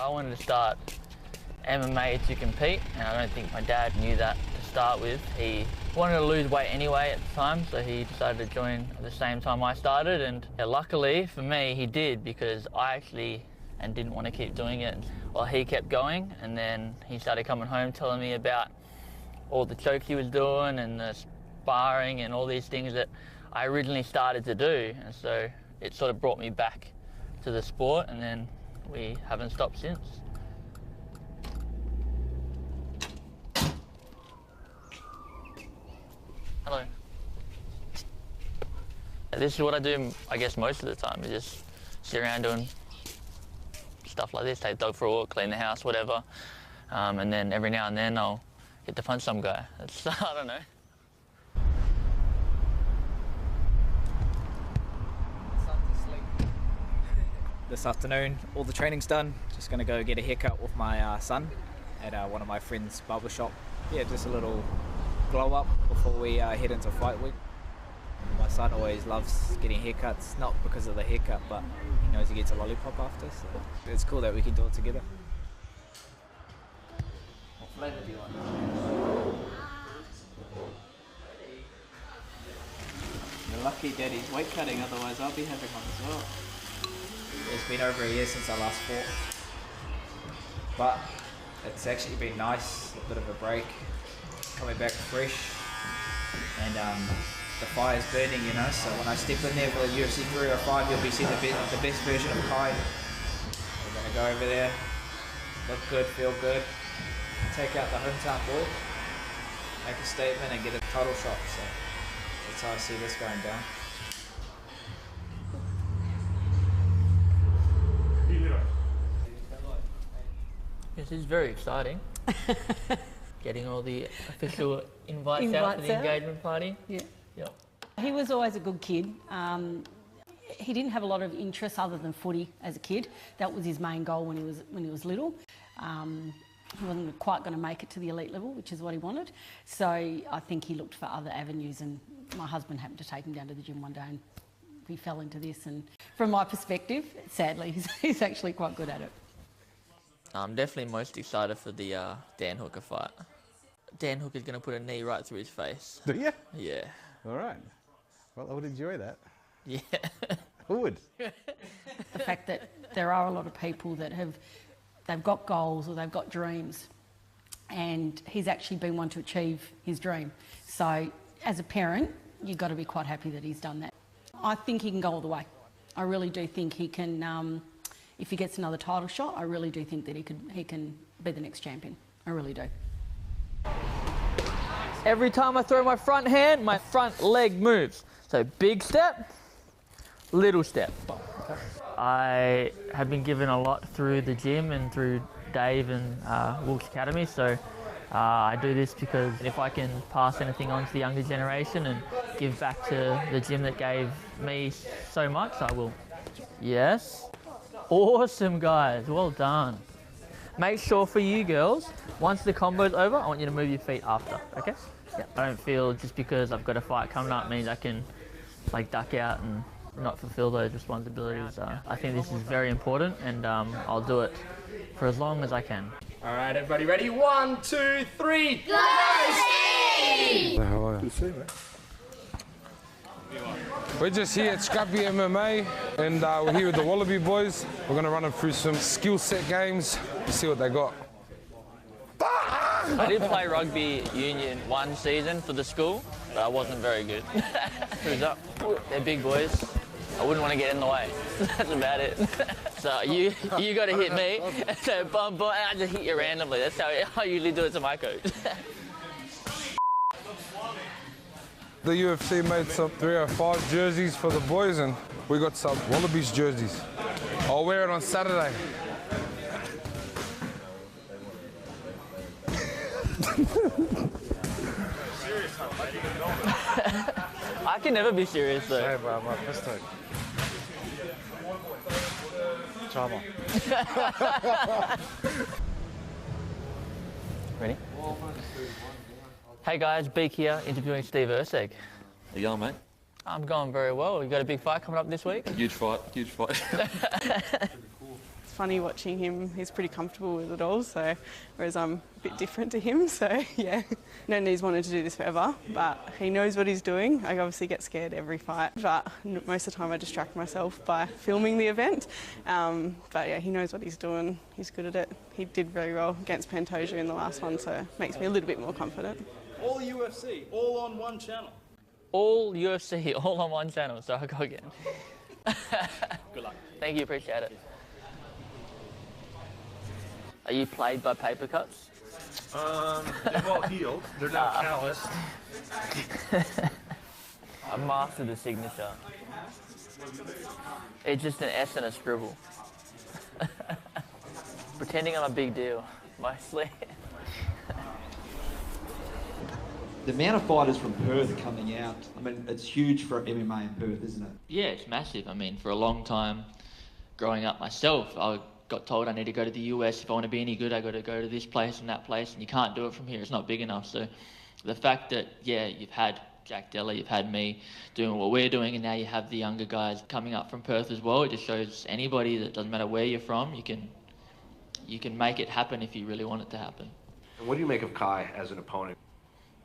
I wanted to start MMA to compete, and I don't think my dad knew that to start with. He wanted to lose weight anyway at the time, so he decided to join at the same time I started, and luckily for me he did, because I actually didn't want to keep doing it. Well, he kept going, and then he started coming home telling me about all the chokes he was doing and the sparring and all these things that I originally started to do, and so it sort of brought me back to the sport, and then we haven't stopped since. Hello. This is what I do, I guess, most of the time. I just sit around doing stuff like this, take the dog for a walk, clean the house, whatever. And then every now and then I'll get to punch some guy. It's, I don't know. This afternoon, all the training's done. Just gonna go get a haircut with my son at one of my friends' barber shop. Yeah, just a little glow up before we head into fight week. My son always loves getting haircuts, not because of the haircut, but he knows he gets a lollipop after, so it's cool that we can do it together. What flavour do you want? You're lucky Daddy's weight cutting, otherwise I'll be having one as well. It's been over a year since I last fought, but it's actually been nice, a bit of a break, coming back fresh, and the fire's burning, you know, so when I step in there for the UFC 305, you'll be seeing the best version of Kai. We're going to go over there, look good, feel good, take out the hometown boy, make a statement and get a title shot, so that's how I see this going down. This is very exciting. Getting all the official invites out for the engagement party. Yeah. Yep. He was always a good kid. He didn't have a lot of interests other than footy as a kid. That was his main goal when he was little. He wasn't quite going to make it to the elite level, which is what he wanted. So I think he looked for other avenues, and my husband happened to take him down to the gym one day and he fell into this, and from my perspective, sadly, he's actually quite good at it. I'm definitely most excited for the Dan Hooker fight. Dan Hooker's going to put a knee right through his face. Do you? Yeah. All right. Well, I would enjoy that. Yeah. I would. The fact that there are a lot of people that they've got goals or they've got dreams, and he's actually been one to achieve his dream. So as a parent, you've got to be quite happy that he's done that. I think he can go all the way. I really do think he can, if he gets another title shot, I really do think that he can be the next champion. I really do. Every time I throw my front hand, my front leg moves. So big step, little step. I have been given a lot through the gym and through Dave and Wilkes Academy, so I do this because if I can pass anything on to the younger generation and give back to the gym that gave me so much, I will. Yes. Awesome, guys. Well done. Make sure for you girls, once the combo's over, I want you to move your feet after, okay? Yeah. I don't feel just because I've got a fight coming up means I can like duck out and not fulfill those responsibilities. I think this is very important, and I'll do it for as long as I can. All right, everybody ready? 1, 2, 3, go! How are you? Good to see you, mate. We're just here at Scrappy MMA, and we're here with the Wallaby boys. We're going to run them through some skill set games to see what they got. I did play rugby union one season for the school, but I wasn't very good. Who's up? They're big boys. I wouldn't want to get in the way. That's about it. So you got to hit me, so bum bum, and I just hit you randomly. That's how I usually do it to my coach. The UFC made some 305 jerseys for the boys, and we got some Wallabies jerseys. I'll wear it on Saturday. I can never be serious though. Hey, bro, my pistol. Trauma. Ready? Hey guys, Beak here, interviewing Steve Erceg. How you going, mate? I'm going very well. You got a big fight coming up this week? Huge fight, huge fight. funny watching him. He's pretty comfortable with it all, so whereas I'm a bit different to him, so yeah. No, he's wanted to do this forever, but he knows what he's doing. I obviously get scared every fight, but most of the time I distract myself by filming the event. But yeah, he knows what he's doing. He's good at it. He did very well against Pantoja in the last one, so it makes me a little bit more confident. All UFC, all on one channel. All UFC, all on one channel, so I'll go again. Good luck. Thank you, appreciate it. Are you plagued by paper cuts? They've all healed. They're now calloused. I mastered the signature. It's just an S and a scribble. Pretending I'm a big deal, mostly. The amount of fighters from Perth coming out, I mean, it's huge for MMA in Perth, isn't it? Yeah, it's massive. I mean, for a long time, growing up myself, I got told I need to go to the US. If I want to be any good, I got to go to this place and that place, and you can't do it from here. It's not big enough. So the fact that, yeah, you've had Jack Della, you've had me doing what we're doing, and now you have the younger guys coming up from Perth as well. It just shows anybody that doesn't matter where you're from, you can make it happen if you really want it to happen. And what do you make of Kai as an opponent?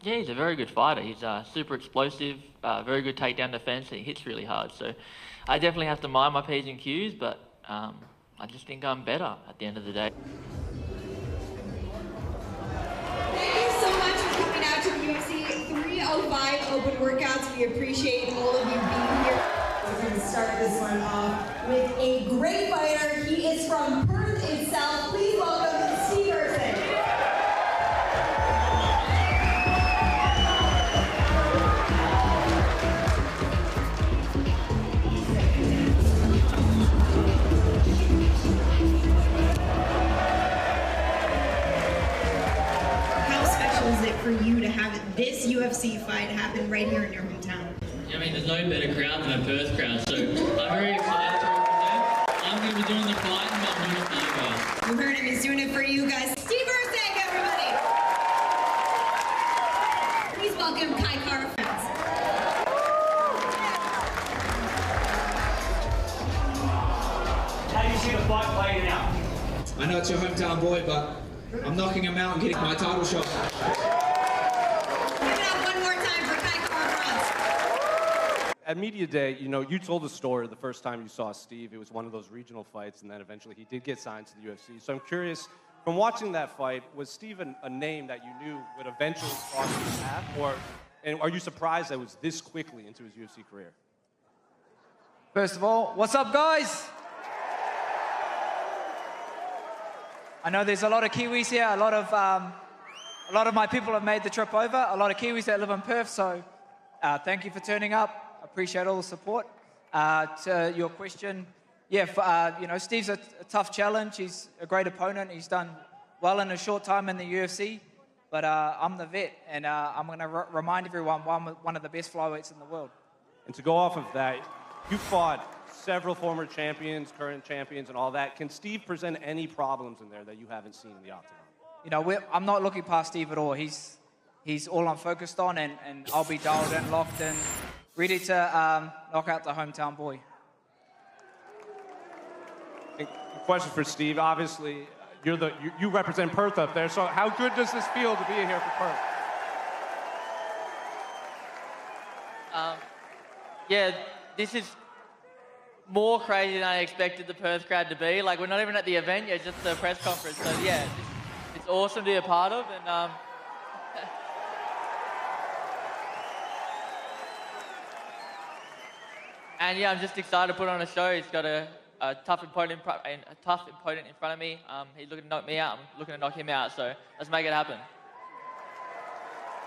Yeah, he's a very good fighter. He's super explosive, very good takedown defense, and he hits really hard. So I definitely have to mind my P's and Q's, but I just think I'm better at the end of the day. Thank you so much for coming out to the UFC 305 open workouts. We appreciate all of you being here. We're going to start this one off with a great fighter. He is from Perth itself. Please welcome Steve Erceg. For you to have this UFC fight happen right here in your hometown? I mean, there's no better crowd than a Perth crowd, so I'm very excited to represent. I'm going to be doing the fight and I'm doing it for you guys. You heard him, he's doing it for you guys. Steve Erceg, everybody! Please welcome Kai Kara fans. How do you see the fight playing out? I know it's your hometown boy, but I'm knocking him out and getting my title shot. At Media Day, you know, you told the story the first time you saw Steve. It was one of those regional fights, and then eventually he did get signed to the UFC. So I'm curious, from watching that fight, was Steve a name that you knew would eventually cross your path? And are you surprised that it was this quickly into his UFC career? First of all, what's up, guys? I know there's a lot of Kiwis here. A lot of my people have made the trip over. A lot of Kiwis that live in Perth. So thank you for turning up. Appreciate all the support. To your question, yeah, you know, Steve's a tough challenge. He's a great opponent. He's done well in a short time in the UFC. But I'm the vet, and I'm going to remind everyone, one of the best flyweights in the world. And to go off of that, you fought several former champions, current champions, and all that. Can Steve present any problems in there that you haven't seen in the octagon? You know, I'm not looking past Steve at all. He's all I'm focused on, and I'll be dialed in, locked in, ready to knock out the hometown boy. And question for Steve. Obviously, you represent Perth up there, so how good does this feel to be here for Perth? Yeah, this is more crazy than I expected the Perth crowd to be. Like, we're not even at the event yet, just the press conference. So yeah, it's awesome to be a part of, and and yeah, I'm just excited to put on a show. He's got a tough opponent in front of me. He's looking to knock me out. I'm looking to knock him out. So let's make it happen.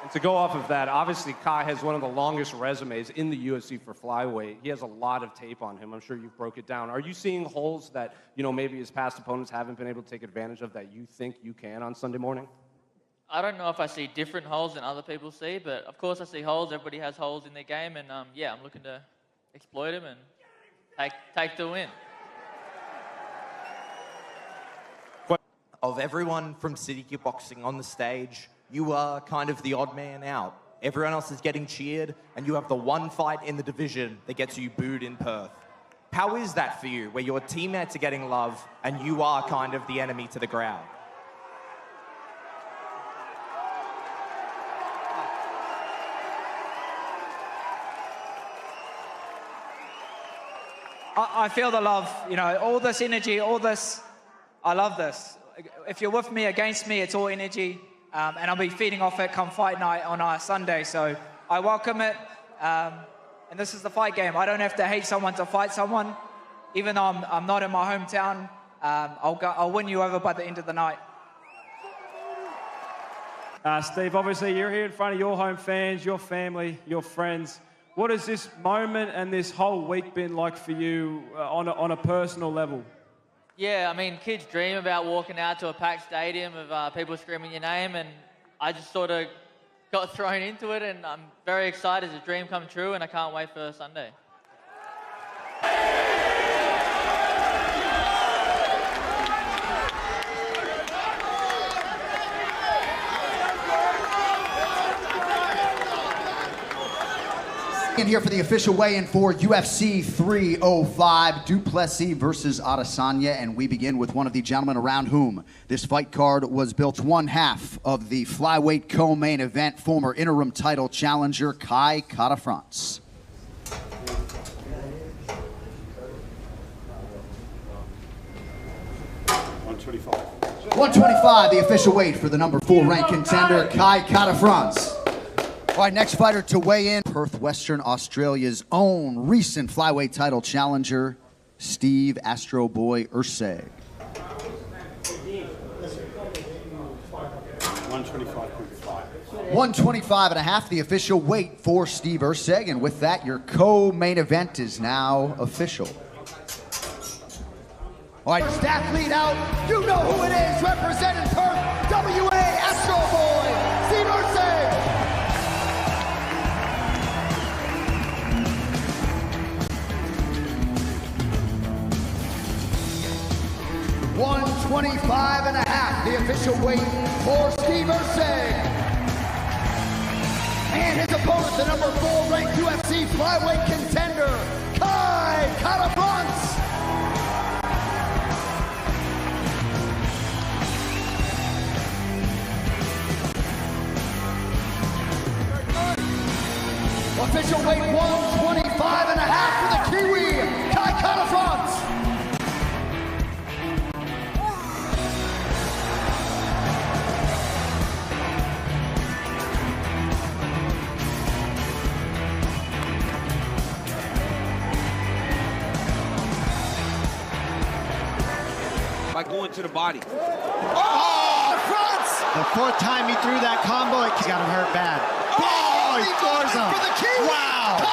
And to go off of that, obviously Kai has one of the longest resumes in the UFC for flyweight. He has a lot of tape on him. I'm sure you've broke it down. Are you seeing holes that, you know, maybe his past opponents haven't been able to take advantage of that you think you can on Sunday morning? I don't know if I see different holes than other people see, but of course I see holes. Everybody has holes in their game, and yeah, I'm looking to exploit them and take the win. Of everyone from City Kickboxing on the stage, you are kind of the odd man out. Everyone else is getting cheered, and you have the one fight in the division that gets you booed in Perth. How is that for you, where your teammates are getting love and you are kind of the enemy to the crowd? I feel the love, you know, all this energy, all this, I love this. If you're with me, against me, it's all energy, and I'll be feeding off it come fight night on our Sunday, so I welcome it, and this is the fight game. I don't have to hate someone to fight someone. Even though I'm not in my hometown, I'll win you over by the end of the night. Steve, obviously you're here in front of your home fans, your family, your friends. What has this moment and this whole week been like for you on a personal level? Yeah, I mean, kids dream about walking out to a packed stadium of people screaming your name, and I just sort of got thrown into it, and I'm very excited. It's a dream come true, and I can't wait for Sunday. In here for the official weigh-in for UFC 305, Duplessis versus Adesanya, and we begin with one of the gentlemen around whom this fight card was built. One half of the flyweight co-main event, former interim title challenger Kai Kara-France. 125, the official weight for the number 4 ranked contender Kai Kara-France. All right, next fighter to weigh in, Perth, Western Australia's own recent flyweight title challenger, Steve Astro Boy Erceg. 125 and a half, the official weight for Steve Erceg, and with that, your co-main event is now official. All right, first athlete out, you know who it is, representing Perth, WA Astro Boy, Steve Erceg. 125 and a half, the official weight for Steve Erceg. And his opponent, the number 4 ranked UFC flyweight contender, Kai Kara-France. Official weight 125 and a half for the Kiwi, Kai Kara-France. By going to the body. Oh, the front! The 4th time he threw that combo, it got him hurt bad. Oh, he scores him. For the Kiwi. Wow. Kai